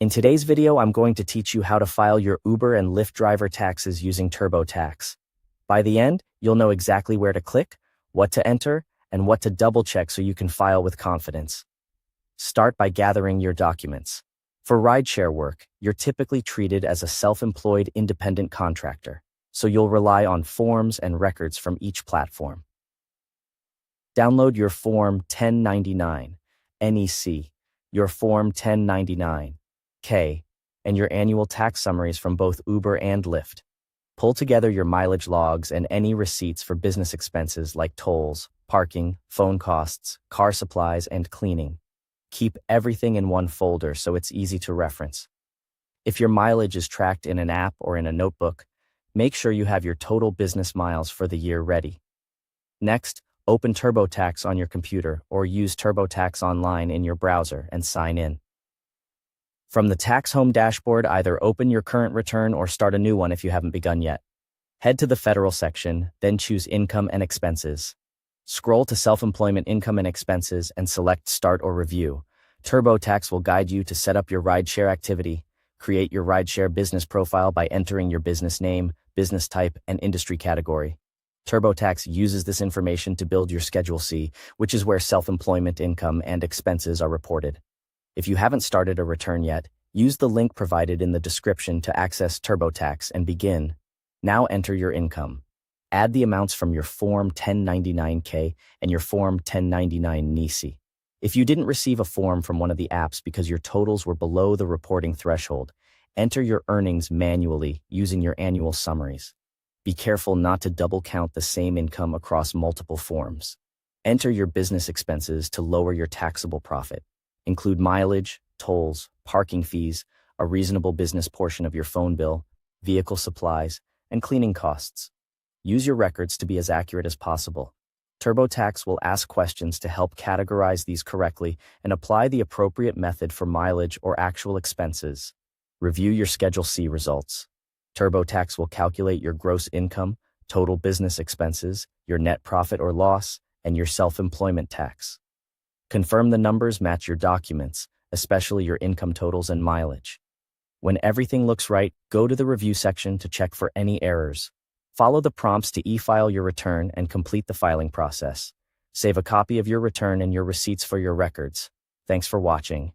In today's video, I'm going to teach you how to file your Uber and Lyft driver taxes using TurboTax. By the end, you'll know exactly where to click, what to enter, and what to double-check so you can file with confidence. Start by gathering your documents. For rideshare work, you're typically treated as a self-employed independent contractor, so you'll rely on forms and records from each platform. Download your Form 1099, NEC, your Form 1099, K, and your annual tax summaries from both Uber and Lyft. Pull together your mileage logs and any receipts for business expenses like tolls, parking, phone costs, car supplies, and cleaning. Keep everything in one folder so it's easy to reference. If your mileage is tracked in an app or in a notebook, make sure you have your total business miles for the year ready. Next, open TurboTax on your computer or use TurboTax online in your browser and sign in. From the Tax Home dashboard, either open your current return or start a new one if you haven't begun yet. Head to the Federal section, then choose Income and Expenses. Scroll to Self-Employment Income and Expenses and select Start or Review. TurboTax will guide you to set up your rideshare activity. Create your rideshare business profile by entering your business name, business type, and industry category. TurboTax uses this information to build your Schedule C, which is where self-employment income and expenses are reported. If you haven't started a return yet, use the link provided in the description to access TurboTax and begin. Now enter your income. Add the amounts from your Form 1099-K and your Form 1099 NEC. If you didn't receive a form from one of the apps because your totals were below the reporting threshold, enter your earnings manually using your annual summaries. Be careful not to double count the same income across multiple forms. Enter your business expenses to lower your taxable profit. Include mileage, tolls, parking fees, a reasonable business portion of your phone bill, vehicle supplies, and cleaning costs. Use your records to be as accurate as possible. TurboTax will ask questions to help categorize these correctly and apply the appropriate method for mileage or actual expenses. Review your Schedule C results. TurboTax will calculate your gross income, total business expenses, your net profit or loss, and your self-employment tax. Confirm the numbers match your documents, especially your income totals and mileage. When everything looks right, go to the review section to check for any errors. Follow the prompts to e-file your return and complete the filing process. Save a copy of your return and your receipts for your records. Thanks for watching.